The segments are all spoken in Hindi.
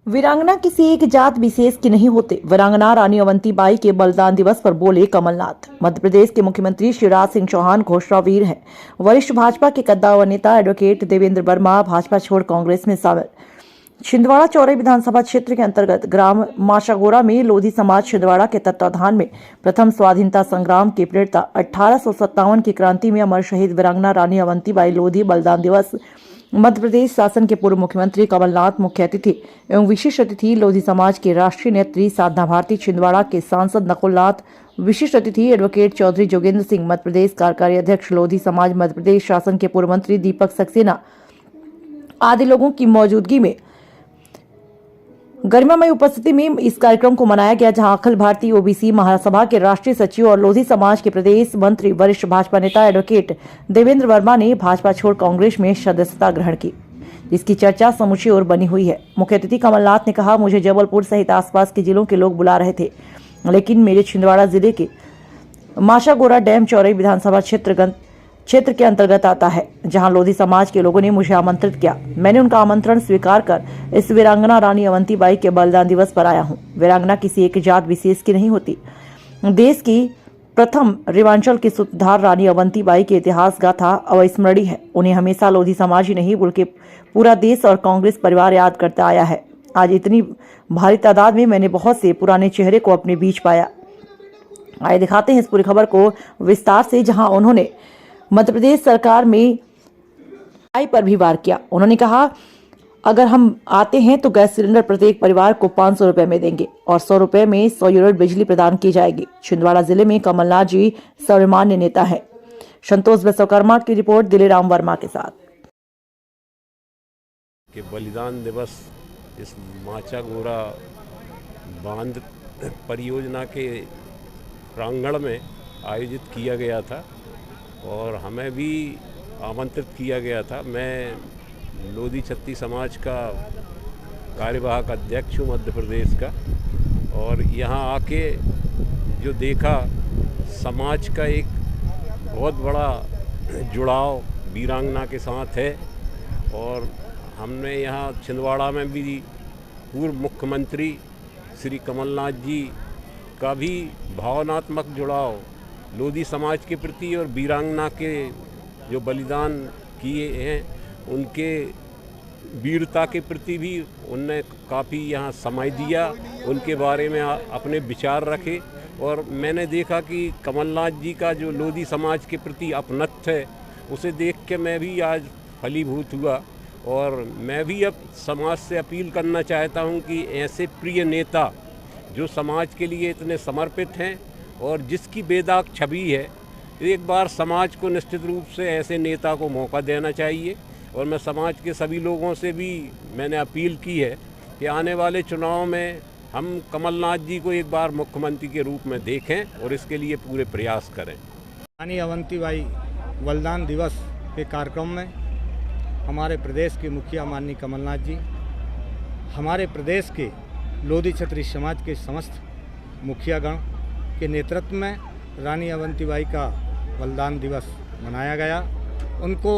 वीरांगना किसी एक जात विशेष की नहीं होते। वीरांगना रानी अवंतीबाई के बलिदान दिवस पर बोले कमलनाथ। मध्य प्रदेश के मुख्यमंत्री शिवराज सिंह चौहान घोषणावीर हैं। वरिष्ठ भाजपा के कद्दावर नेता एडवोकेट देवेंद्र वर्मा भाजपा छोड़ कांग्रेस में शामिल। छिंदवाड़ा चौरई विधानसभा क्षेत्र के अंतर्गत ग्राम माशागोरा में लोधी समाज छिंदवाड़ा के तत्वाधान में प्रथम स्वाधीनता संग्राम के प्रेरता 1857 की क्रांति में अमर शहीद वीरांगना रानी अवंतीबाई लोधी बलिदान दिवस। मध्य प्रदेश शासन के पूर्व मुख्यमंत्री कमलनाथ मुख्य अतिथि एवं विशिष्ट अतिथि लोधी समाज के राष्ट्रीय नेत्री साधना भारती, छिंदवाड़ा के सांसद नकुलनाथ, विशिष्ट अतिथि एडवोकेट चौधरी जोगेंद्र सिंह, मध्य प्रदेश कार्यकारी अध्यक्ष लोधी समाज, मध्य प्रदेश शासन के पूर्व मंत्री दीपक सक्सेना आदि लोगों की मौजूदगी में गरिमामय उपस्थिति में इस कार्यक्रम को मनाया गया, जहां अखिल भारतीय ओबीसी महासभा के राष्ट्रीय सचिव और लोधी समाज के प्रदेश मंत्री वरिष्ठ भाजपा नेता एडवोकेट देवेंद्र वर्मा ने भाजपा छोड़ कांग्रेस में सदस्यता ग्रहण की, जिसकी चर्चा समूची ओर बनी हुई है। मुख्य अतिथि कमलनाथ ने कहा, मुझे जबलपुर सहित आसपास के जिलों के लोग बुला रहे थे, लेकिन मेरे छिंदवाड़ा जिले के माशागोरा डैम चौरई विधानसभा क्षेत्र के अंतर्गत आता है, जहां लोधी समाज के लोगों ने मुझे आमंत्रित किया। मैंने उनका आमंत्रण स्वीकार कर इस वीरांगना रानी अवंतीबाई के बलिदान दिवस पर आया हूं। वीरांगना किसी एक जात विशेष की नहीं होती। देश की प्रथम रेवांचल की सूत्रधार रानी अवंतीबाई की इतिहास गाथा अविस्मरणीय है। उन्हें हमेशा लोधी समाज ही नहीं बल्कि पूरा देश और कांग्रेस परिवार याद करता आया है। आज इतनी भारी तादाद में मैंने बहुत से पुराने चेहरे को अपने बीच पाया। आइए दिखाते हैं इस पूरी खबर को विस्तार से, जहां उन्होंने मध्य प्रदेश सरकार में आई पर भी वार किया। उन्होंने कहा, अगर हम आते हैं तो गैस सिलेंडर प्रत्येक परिवार को 500 रुपए में देंगे और 100 रुपए में 100 यूनिट बिजली प्रदान की जाएगी। छिंदवाड़ा जिले में कमलनाथ जी सर्वमान्य नेता है। संतोष विश्वकर्मा की रिपोर्ट दिलेराम वर्मा के साथ। के बलिदान दिवस इस माचागोरा बांध परियोजना के प्रांगण में आयोजित किया गया था और हमें भी आमंत्रित किया गया था। मैं लोधी छत्ती समाज का कार्यवाहक अध्यक्ष हूँ मध्य प्रदेश का, और यहाँ आके जो देखा, समाज का एक बहुत बड़ा जुड़ाव वीरांगना के साथ है। और हमने यहाँ छिंदवाड़ा में भी पूर्व मुख्यमंत्री श्री कमलनाथ जी का भी भावनात्मक जुड़ाव लोधी समाज के प्रति और वीरांगना के जो बलिदान किए हैं उनके वीरता के प्रति भी उनने काफ़ी यहाँ समय दिया, उनके बारे में अपने विचार रखे। और मैंने देखा कि कमलनाथ जी का जो लोधी समाज के प्रति अपनत्व है, उसे देख के मैं भी आज फलीभूत हुआ। और मैं भी अब समाज से अपील करना चाहता हूँ कि ऐसे प्रिय नेता जो समाज के लिए इतने समर्पित हैं और जिसकी बेदाग छवि है, एक बार समाज को निश्चित रूप से ऐसे नेता को मौका देना चाहिए। और मैं समाज के सभी लोगों से भी मैंने अपील की है कि आने वाले चुनाव में हम कमलनाथ जी को एक बार मुख्यमंत्री के रूप में देखें और इसके लिए पूरे प्रयास करें। रानी अवंतीबाई बलिदान दिवस के कार्यक्रम में हमारे प्रदेश के मुखिया माननीय कमलनाथ जी, हमारे प्रदेश के लोधी क्षत्रिय समाज के समस्त मुखियागण के नेतृत्व में रानी अवंतीबाई का बलिदान दिवस मनाया गया। उनको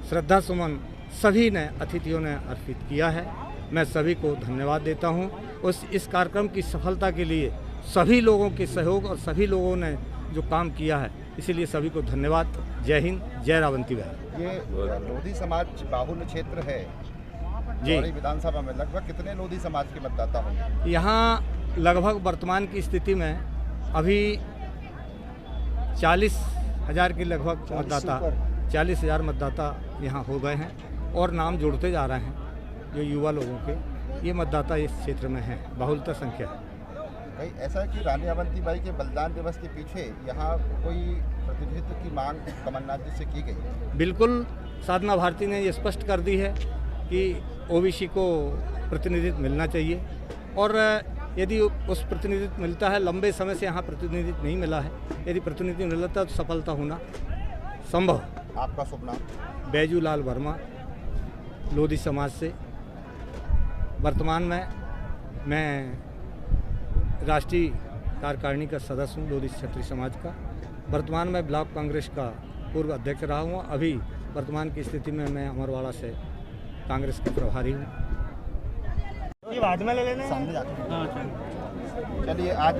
श्रद्धा सुमन सभी ने अतिथियों ने अर्पित किया है। मैं सभी को धन्यवाद देता हूं। इस कार्यक्रम की सफलता के लिए सभी लोगों के सहयोग और सभी लोगों ने जो काम किया है, इसीलिए सभी को धन्यवाद। जय हिंद, जय अवंतीबाई। ये लोधी समाज बाहुल्य क्षेत्र है जी। विधानसभा में लगभग कितने लोधी समाज के मतदाता होंगे? यहाँ लगभग वर्तमान की स्थिति में अभी 40,000 के लगभग मतदाता, 40,000 मतदाता यहाँ हो गए हैं और नाम जुड़ते जा रहे हैं। जो युवा लोगों के ये मतदाता इस क्षेत्र में हैं, बहुलता संख्या है। भाई, ऐसा है कि रानी अवंतीबाई के बलिदान दिवस के पीछे यहाँ कोई प्रतिनिधित्व की मांग कमलनाथ जी से की गई? बिल्कुल, साधना भारती ने ये स्पष्ट कर दी है कि ओबीसी को प्रतिनिधित्व मिलना चाहिए, और यदि उस प्रतिनिधित्व मिलता है, लंबे समय से यहाँ प्रतिनिधित्व नहीं मिला है, यदि प्रतिनिधित्व मिलता है तो सफलता होना संभव। आपका शुभ नाम? बैजूलाल वर्मा, लोधी समाज से। वर्तमान में मैं राष्ट्रीय कार्यकारिणी का सदस्य हूँ लोधी क्षत्रिय समाज का। वर्तमान में ब्लॉक कांग्रेस का पूर्व अध्यक्ष रहा हूँ। अभी वर्तमान की स्थिति में मैं अमरवाड़ा से कांग्रेस के प्रभारी हूँ। ये बाद में ले लेना सामने जाके। हाँ चलो। चलिए, आज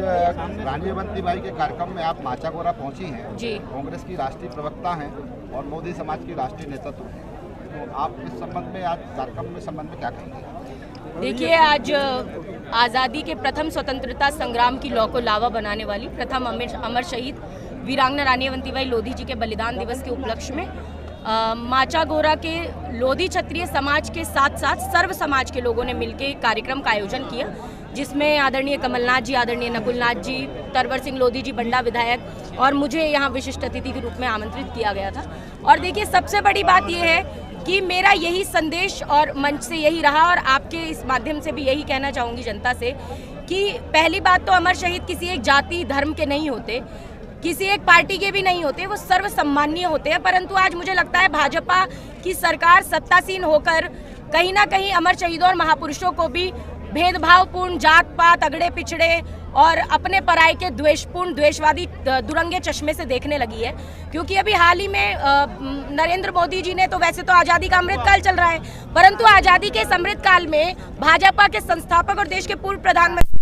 रानी अवंतीबाई के कार्यक्रम में आप माचागोरा पहुंची हैं। जी। कांग्रेस की राष्ट्रीय प्रवक्ता हैं और मोदी समाज की राष्ट्रीय नेतृत्व हैं, तो आप इस संबंध में आज कार्यक्रम में संबंध में क्या कहेंगे? देखिए, आज आज़ादी के प्रथम स्वतंत्रता संग्राम की लौ को लावा बनाने वाली प्रथम अमर शहीद वीरांगना रानी अवंतीबाई लोधी जी के बलिदान दिवस के उपलक्ष्य में माचागोरा के लोधी क्षत्रिय समाज के साथ साथ सर्व समाज के लोगों ने मिलकर कार्यक्रम का आयोजन किया, जिसमें आदरणीय कमलनाथ जी, आदरणीय नकुलनाथ जी, तरवर सिंह लोधी जी बंडा विधायक और मुझे यहाँ विशिष्ट अतिथि के रूप में आमंत्रित किया गया था। और देखिए, सबसे बड़ी बात यह है कि मेरा यही संदेश और मंच से यही रहा और आपके इस माध्यम से भी यही कहना चाहूँगी जनता से कि पहली बात तो अमर शहीद किसी एक जाति धर्म के नहीं होते, किसी एक पार्टी के भी नहीं होते, वो सर्व सम्मानीय होते हैं। परंतु आज मुझे लगता है भाजपा की सरकार सत्तासीन होकर कहीं ना कहीं अमर शहीदों और महापुरुषों को भी भेदभावपूर्ण, जात पात, अगड़े पिछड़े और अपने पराये के द्वेषपूर्ण, द्वेषवादी दुरंगे चश्मे से देखने लगी है। क्योंकि अभी हाल ही में नरेंद्र मोदी जी ने तो वैसे तो आज़ादी का अमृतकाल चल रहा है, परंतु आज़ादी के इस अमृतकाल में भाजपा के संस्थापक और देश के पूर्व प्रधानमंत्री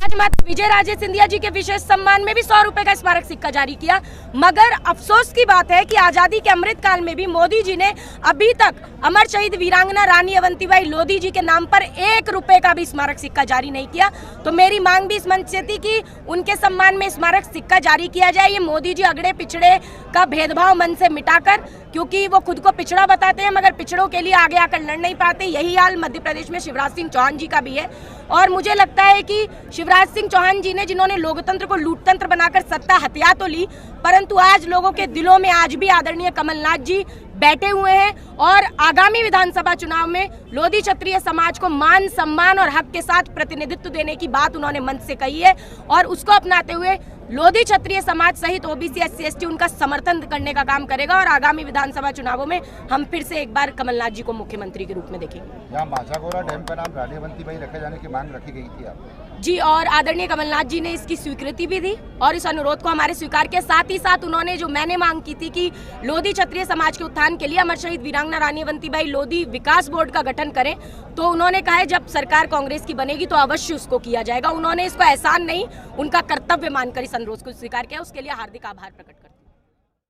माता विजयराजे सिंधिया जी के विशेष सम्मान में भी 100 रुपए का स्मारक सिक्का जारी किया। मगर अफसोस की बात है कि आजादी के अमृत काल में भी मोदी जी ने अभी तक अमर शहीद वीरांगना रानी अवंतीबाई लोधी जी के नाम पर 1 रुपए का भी स्मारक सिक्का जारी नहीं किया। तो मेरी मांग भी इस मंच से थी कि उनके सम्मान में स्मारक सिक्का जारी किया जाए। ये मोदी जी अगड़े पिछड़े का भेदभाव मन से मिटाकर, क्योंकि वो खुद को पिछड़ा बताते हैं मगर पिछड़ों के लिए आगे आकर लड़ नहीं पाते। यही हाल मध्य प्रदेश में शिवराज सिंह चौहान जी का भी है। और मुझे लगता है कि शिवराज सिंह चौहान जी ने, जिन्होंने लोकतंत्र को लूटतंत्र बनाकर सत्ता हथिया तो ली, परंतु आज लोगों के दिलों में आज भी आदरणीय कमलनाथ जी बैठे हुए हैं और आगामी विधानसभा चुनाव में लोधी क्षत्रिय समाज को मान, सम्मान और हक के साथ प्रतिनिधित्व देने की बात उन्होंने मंच से कही है। और उसको अपनाते हुए लोधी क्षत्रिय समाज सहित ओबीसी, एससी, एसटी उनका समर्थन करने का काम करेगा और आगामी विधानसभा चुनावों में हम फिर से एक बार कमलनाथ जी को मुख्यमंत्री के रूप में देखेंगे। यहाँ माचागोरा डैम का नाम रानी अवंतीबाई रखे जाने की मांग रखी गई थी आप जी, और आदरणीय कमलनाथ जी ने इसकी स्वीकृति भी दी और इस अनुरोध को हमारे स्वीकार किया। साथ ही साथ उन्होंने जो मैंने मांग की थी कि लोधी क्षत्रिय समाज के उत्थान के लिए अमर शहीद वीरांगना रानी अवंतीबाई लोधी विकास बोर्ड का गठन करें, तो उन्होंने कहा है जब सरकार कांग्रेस की बनेगी तो अवश्य उसको किया जाएगा। उन्होंने इसको एहसान नहीं, उनका कर्तव्य मानकर इस अनुरोध को स्वीकार किया। उसके लिए हार्दिक आभार प्रकट करते हैं।